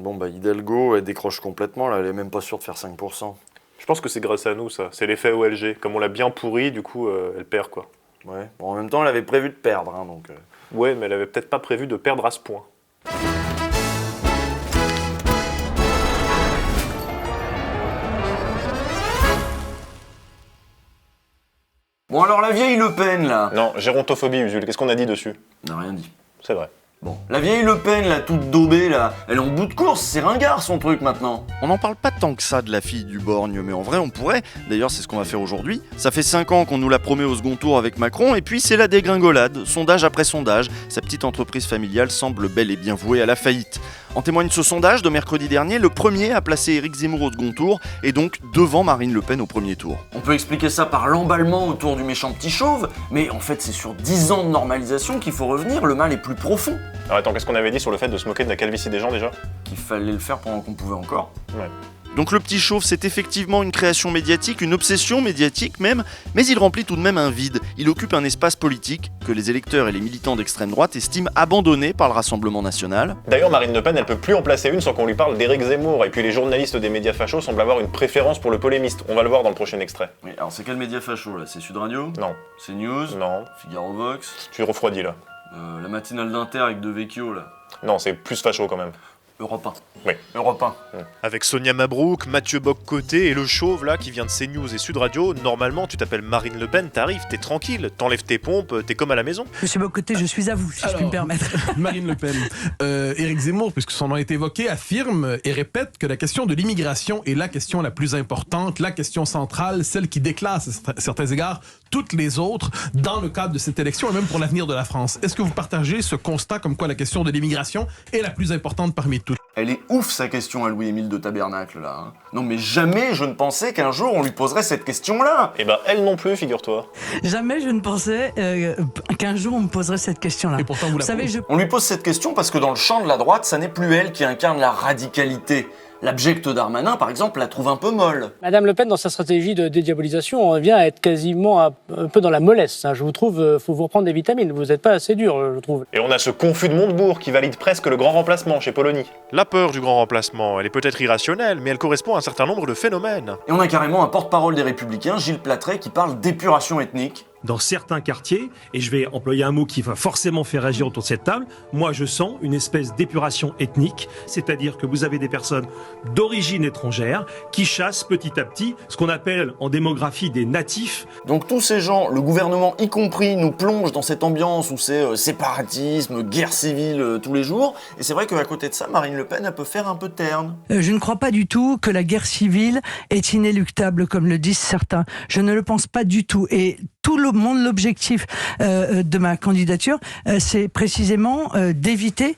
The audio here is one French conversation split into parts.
Bon, bah Hidalgo, elle décroche complètement, là, elle est même pas sûre de faire 5%. Je pense que c'est grâce à nous, ça. C'est l'effet OLG. Comme on l'a bien pourri, du coup, elle perd, quoi. Ouais, bon, en même temps, elle avait prévu de perdre, hein, donc... Ouais, mais elle avait peut-être pas prévu de perdre à ce point. Bon, alors la vieille Le Pen, là... Non, gérontophobie, Usul, qu'est-ce qu'on a dit dessus? On n'a rien dit. C'est vrai. Bon, la vieille Le Pen, là, toute daubée, là, elle est en bout de course, c'est ringard, son truc, maintenant. On n'en parle pas tant que ça de la fille du borgne, mais en vrai on pourrait. D'ailleurs c'est ce qu'on va faire aujourd'hui. Ça fait 5 ans qu'on nous la promet au second tour avec Macron, et puis c'est la dégringolade, sondage après sondage. Sa petite entreprise familiale semble bel et bien vouée à la faillite. En témoigne ce sondage de mercredi dernier, le premier a placé Éric Zemmour au second tour, et donc devant Marine Le Pen au premier tour. On peut expliquer ça par l'emballement autour du méchant petit chauve, mais en fait c'est sur 10 ans de normalisation qu'il faut revenir, le mal est plus profond. Alors attends, qu'est-ce qu'on avait dit sur le fait de se moquer de la calvitie des gens, déjà? Qu'il fallait le faire pendant qu'on pouvait encore. Ouais. Donc le petit chauve, c'est effectivement une création médiatique, une obsession médiatique même, mais il remplit tout de même un vide. Il occupe un espace politique que les électeurs et les militants d'extrême droite estiment abandonné par le Rassemblement national. D'ailleurs, Marine Le Pen, elle peut plus en placer une sans qu'on lui parle d'Éric Zemmour, et puis les journalistes des médias fachos semblent avoir une préférence pour le polémiste. On va le voir dans le prochain extrait. Oui, alors c'est quel média facho, là? C'est Sud Radio? Non. C'est News? Non. Figaro Vox? Tu refroidis, là. La matinale d'Inter avec De Vecchio, là. Non, c'est plus facho, quand même. Europe 1. Oui. Europe 1. Avec Sonia Mabrouk, Mathieu Bock-Côté et le chauve là qui vient de CNews et Sud Radio, normalement tu t'appelles Marine Le Pen, t'arrives, t'es tranquille, t'enlèves tes pompes, t'es comme à la maison. Monsieur Bock-Côté, je suis à vous, si je puis me permettre. Marine Le Pen. Éric Zemmour, puisque son nom est évoqué, affirme et répète que la question de l'immigration est la question la plus importante, la question centrale, celle qui déclasse à certains égards toutes les autres dans le cadre de cette élection et même pour l'avenir de la France. Est-ce que vous partagez ce constat comme quoi la question de l'immigration est la plus importante parmi toutes? Elle est ouf sa question à Louis-Émile de Tabernacle là. Hein. Non mais jamais je ne pensais qu'un jour on lui poserait cette question-là. Eh ben, elle non plus, figure-toi. Jamais je ne pensais qu'un jour on me poserait cette question-là. Et pourtant vous la savez, posez. On lui pose cette question parce que dans le champ de la droite, ça n'est plus elle qui incarne la radicalité. L'abject Darmanin, par exemple, la trouve un peu molle. Madame Le Pen, dans sa stratégie de dédiabolisation, vient à être quasiment un peu dans la mollesse. Je vous trouve, faut vous reprendre des vitamines. Vous n'êtes pas assez dur, je trouve. Et on a ce confus de Montebourg qui valide presque le grand remplacement chez Polony. La peur du grand remplacement, elle est peut-être irrationnelle, mais elle correspond à un certain nombre de phénomènes. Et on a carrément un porte-parole des Républicains, Gilles Platret, qui parle d'épuration ethnique. Dans certains quartiers, et je vais employer un mot qui va forcément faire réagir autour de cette table, moi je sens une espèce d'épuration ethnique, c'est-à-dire que vous avez des personnes d'origine étrangère qui chassent petit à petit ce qu'on appelle en démographie des natifs. Donc tous ces gens, le gouvernement y compris, nous plonge dans cette ambiance où c'est séparatisme, guerre civile tous les jours, et c'est vrai qu'à côté de ça, Marine Le Pen, elle peut faire un peu terne. Je ne crois pas du tout que la guerre civile est inéluctable, comme le disent certains. Je ne le pense pas du tout. Et tout le monde, l'objectif de ma candidature, c'est précisément d'éviter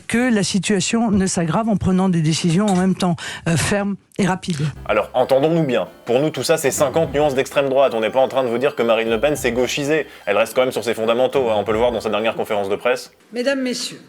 que la situation ne s'aggrave en prenant des décisions en même temps fermes et rapides. Alors, entendons-nous bien. Pour nous, tout ça, c'est 50 nuances d'extrême droite. On n'est pas en train de vous dire que Marine Le Pen, c'est gauchisé. Elle reste quand même sur ses fondamentaux. On peut le voir dans sa dernière conférence de presse. Mesdames, Messieurs,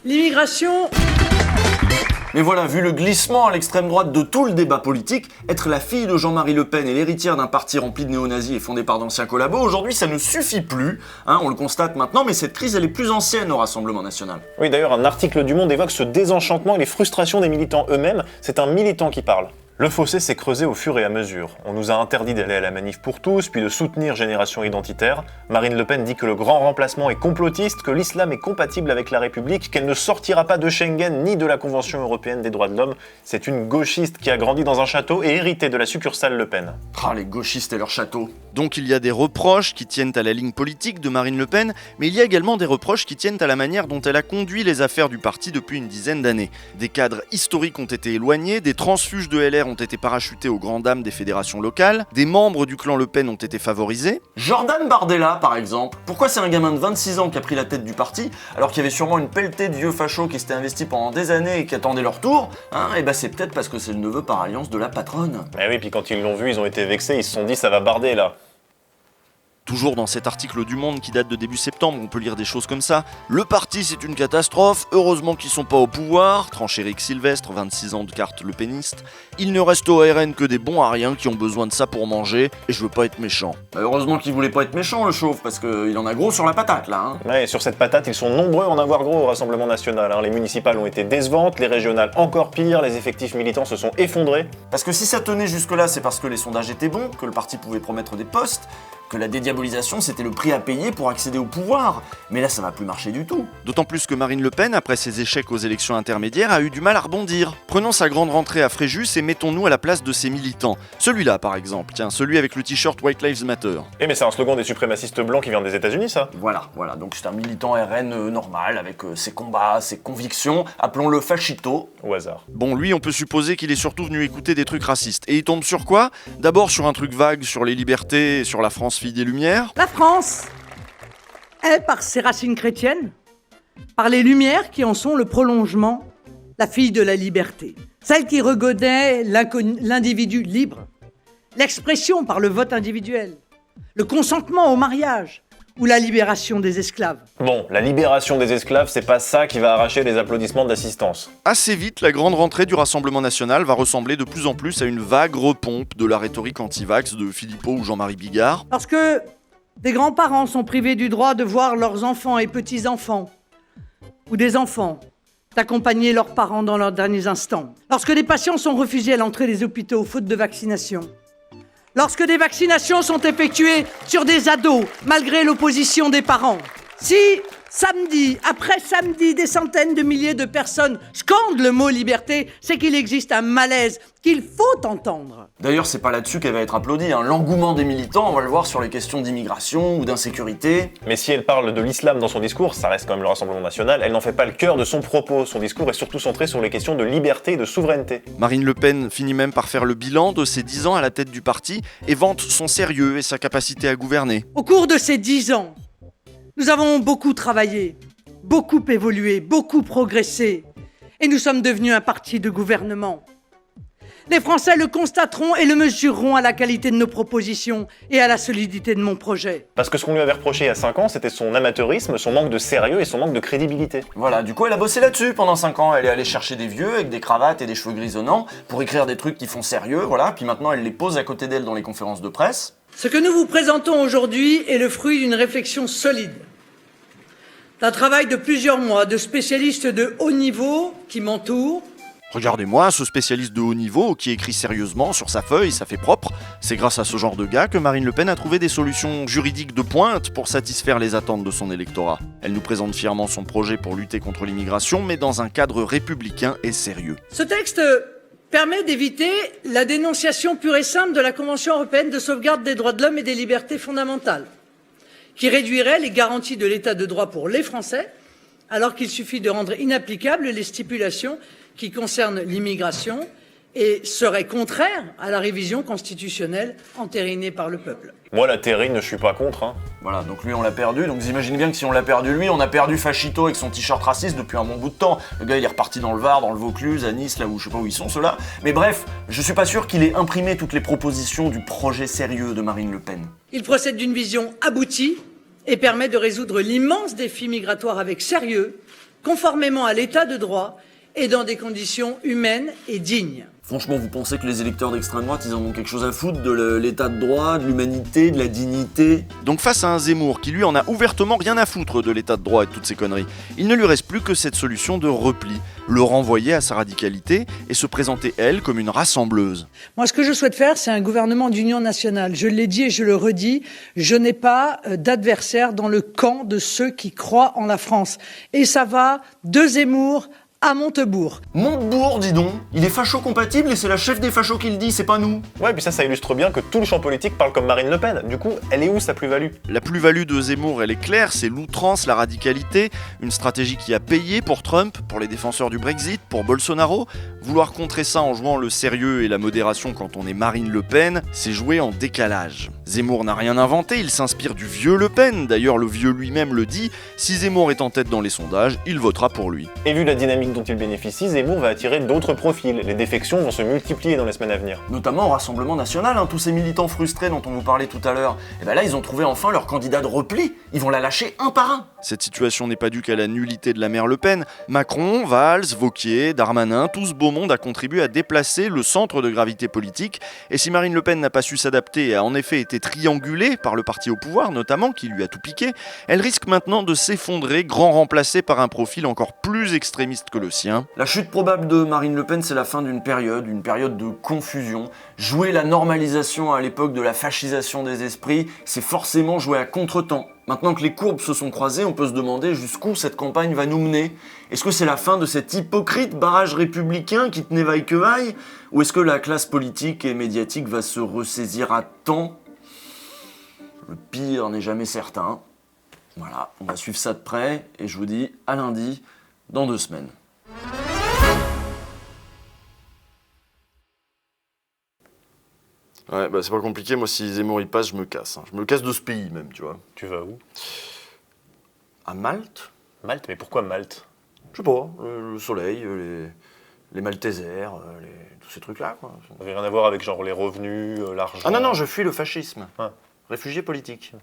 l'immigration... Mais voilà, vu le glissement à l'extrême droite de tout le débat politique, être la fille de Jean-Marie Le Pen et l'héritière d'un parti rempli de néo-nazis et fondé par d'anciens collabos, aujourd'hui ça ne suffit plus, hein, on le constate maintenant, mais cette crise elle est plus ancienne au Rassemblement National. Oui, d'ailleurs, un article du Monde évoque ce désenchantement et les frustrations des militants eux-mêmes. C'est un militant qui parle. Le fossé s'est creusé au fur et à mesure. On nous a interdit d'aller à la manif pour tous, puis de soutenir Génération Identitaire. Marine Le Pen dit que le grand remplacement est complotiste, que l'islam est compatible avec la République, qu'elle ne sortira pas de Schengen ni de la Convention européenne des droits de l'homme. C'est une gauchiste qui a grandi dans un château et hérité de la succursale Le Pen. Ah, les gauchistes et leur château. Donc il y a des reproches qui tiennent à la ligne politique de Marine Le Pen, mais il y a également des reproches qui tiennent à la manière dont elle a conduit les affaires du parti depuis une dizaine d'années. Des cadres historiques ont été éloignés, des transfuges de LR ont été parachutés aux grandes dames des fédérations locales, des membres du clan Le Pen ont été favorisés. Jordan Bardella, par exemple, pourquoi c'est un gamin de 26 ans qui a pris la tête du parti, alors qu'il y avait sûrement une pelletée de vieux fachos qui s'étaient investis pendant des années et qui attendaient leur tour, hein, et bah c'est peut-être parce que c'est le neveu par alliance de la patronne. Eh oui, puis quand ils l'ont vu, ils ont été vexés, ils se sont dit ça va barder là. Toujours dans cet article du Monde qui date de début septembre, on peut lire des choses comme ça. Le parti, c'est une catastrophe, heureusement qu'ils sont pas au pouvoir, tranche Éric Sylvestre, 26 ans de carte le péniste. Il ne reste au RN que des bons à rien qui ont besoin de ça pour manger, et je veux pas être méchant. Heureusement qu'il voulait pas être méchant, le chauve, parce qu'il en a gros sur la patate, là. Hein. Ouais, et sur cette patate, ils sont nombreux à en avoir gros au Rassemblement National. Les municipales ont été décevantes, les régionales encore pire, les effectifs militants se sont effondrés. Parce que si ça tenait jusque-là, c'est parce que les sondages étaient bons, que le parti pouvait promettre des postes, que la dédiabolisation c'était le prix à payer pour accéder au pouvoir. Mais là ça va plus marcher du tout. D'autant plus que Marine Le Pen, après ses échecs aux élections intermédiaires, a eu du mal à rebondir. Prenons sa grande rentrée à Fréjus et mettons-nous à la place de ses militants. Celui-là par exemple, tiens, celui avec le t-shirt White Lives Matter. Eh mais c'est un slogan des suprémacistes blancs qui vient des États-Unis ça. Voilà, donc c'est un militant RN normal, avec ses combats, ses convictions, appelons-le Fachito. Au hasard. Bon, lui on peut supposer qu'il est surtout venu écouter des trucs racistes. Et il tombe sur quoi? D'abord sur un truc vague sur les libertés et sur la France fille des Lumières. La France, elle, par ses racines chrétiennes, par les Lumières qui en sont le prolongement, la fille de la liberté, celle qui reconnaît l'individu libre, l'expression par le vote individuel, le consentement au mariage ou la libération des esclaves. Bon, la libération des esclaves, c'est pas ça qui va arracher les applaudissements d'assistance. Assez vite, la grande rentrée du Rassemblement National va ressembler de plus en plus à une vague repompe de la rhétorique anti-vax de Philippot ou Jean-Marie Bigard. Parce que des grands-parents sont privés du droit de voir leurs enfants et petits-enfants, ou des enfants, d'accompagner leurs parents dans leurs derniers instants. Lorsque des patients sont refusés à l'entrée des hôpitaux faute de vaccination. Lorsque des vaccinations sont effectuées sur des ados, malgré l'opposition des parents. Si, samedi après samedi, des centaines de milliers de personnes scandent le mot liberté, c'est qu'il existe un malaise qu'il faut entendre. D'ailleurs, c'est pas là-dessus qu'elle va être applaudie. L'engouement des militants, on va le voir sur les questions d'immigration ou d'insécurité. Mais si elle parle de l'islam dans son discours, ça reste quand même le Rassemblement National, elle n'en fait pas le cœur de son propos. Son discours est surtout centré sur les questions de liberté et de souveraineté. Marine Le Pen finit même par faire le bilan de ses 10 ans à la tête du parti et vante son sérieux et sa capacité à gouverner. Au cours de ces 10 ans, nous avons beaucoup travaillé, beaucoup évolué, beaucoup progressé, et nous sommes devenus un parti de gouvernement. Les Français le constateront et le mesureront à la qualité de nos propositions et à la solidité de mon projet. Parce que ce qu'on lui avait reproché il y a 5 ans, c'était son amateurisme, son manque de sérieux et son manque de crédibilité. Voilà, du coup elle a bossé là-dessus pendant 5 ans. Elle est allée chercher des vieux avec des cravates et des cheveux grisonnants pour écrire des trucs qui font sérieux, voilà. Puis maintenant elle les pose à côté d'elle dans les conférences de presse. Ce que nous vous présentons aujourd'hui est le fruit d'une réflexion solide, d'un travail de plusieurs mois de spécialistes de haut niveau qui m'entourent. Regardez-moi, ce spécialiste de haut niveau qui écrit sérieusement sur sa feuille, ça fait propre. C'est grâce à ce genre de gars que Marine Le Pen a trouvé des solutions juridiques de pointe pour satisfaire les attentes de son électorat. Elle nous présente fièrement son projet pour lutter contre l'immigration, mais dans un cadre républicain et sérieux. Ce texte permet d'éviter la dénonciation pure et simple de la Convention européenne de sauvegarde des droits de l'homme et des libertés fondamentales, qui réduirait les garanties de l'état de droit pour les Français, alors qu'il suffit de rendre inapplicables les stipulations qui concernent l'immigration et serait contraire à la révision constitutionnelle entérinée par le peuple. Moi, la terrine, je suis pas contre. Voilà, donc lui on l'a perdu, donc vous imaginez bien que si on l'a perdu lui, on a perdu Fachito avec son t-shirt raciste depuis un bon bout de temps. Le gars il est reparti dans le Var, dans le Vaucluse, à Nice, là où je sais pas où ils sont ceux-là. Mais bref, je suis pas sûr qu'il ait imprimé toutes les propositions du projet sérieux de Marine Le Pen. Il procède d'une vision aboutie et permet de résoudre l'immense défi migratoire avec sérieux, conformément à l'état de droit et dans des conditions humaines et dignes. Franchement, vous pensez que les électeurs d'extrême droite, ils en ont quelque chose à foutre de l'état de droit, de l'humanité, de la dignité? Donc face à un Zemmour qui lui en a ouvertement rien à foutre de l'état de droit et de toutes ces conneries, il ne lui reste plus que cette solution de repli, le renvoyer à sa radicalité et se présenter elle comme une rassembleuse. Moi, ce que je souhaite faire, c'est un gouvernement d'union nationale. Je l'ai dit et je le redis, je n'ai pas d'adversaire dans le camp de ceux qui croient en la France. Et ça va de Zemmour à Montebourg. Montebourg, dis donc, il est facho-compatible et c'est la chef des fachos qui le dit, c'est pas nous. Ouais, et puis ça illustre bien que tout le champ politique parle comme Marine Le Pen. Du coup, elle est où sa plus-value? La plus-value de Zemmour, elle est claire, c'est l'outrance, la radicalité, une stratégie qui a payé pour Trump, pour les défenseurs du Brexit, pour Bolsonaro. Vouloir contrer ça en jouant le sérieux et la modération quand on est Marine Le Pen, c'est jouer en décalage. Zemmour n'a rien inventé, il s'inspire du vieux Le Pen, d'ailleurs le vieux lui-même le dit, si Zemmour est en tête dans les sondages, il votera pour lui. Et vu la dynamique dont il bénéficie, Zemmour va attirer d'autres profils. Les défections vont se multiplier dans les semaines à venir. Notamment au Rassemblement National, tous ces militants frustrés dont on vous parlait tout à l'heure, et ben là ils ont trouvé enfin leur candidat de repli, ils vont la lâcher un par un. Cette situation n'est pas due qu'à la nullité de la mère Le Pen. Macron, Valls, Wauquiez, Darmanin, tout ce beau monde a contribué à déplacer le centre de gravité politique. Et si Marine Le Pen n'a pas su s'adapter et a en effet été triangulée par le parti au pouvoir notamment, qui lui a tout piqué, elle risque maintenant de s'effondrer, grand remplacée par un profil encore plus extrémiste que le sien. La chute probable de Marine Le Pen, c'est la fin d'une période de confusion. Jouer la normalisation à l'époque de la fascisation des esprits, c'est forcément jouer à contre-temps. Maintenant que les courbes se sont croisées, on peut se demander jusqu'où cette campagne va nous mener. Est-ce que c'est la fin de cet hypocrite barrage républicain qui tenait vaille que vaille? Ou est-ce que la classe politique et médiatique va se ressaisir à temps? Le pire n'est jamais certain. Voilà, on va suivre ça de près, et je vous dis à lundi, dans 2 semaines. Ouais, bah c'est pas compliqué, moi si Zemmour y passe, je me casse. Je me casse de ce pays même, tu vois. Tu vas où? À Malte? Malte? Mais pourquoi Malte? Je sais pas, le soleil, les Maltesers, tous ces trucs-là, quoi. Ça n'a rien à voir avec genre les revenus, l'argent. Ah non, je fuis le fascisme. Ah. Réfugié politique.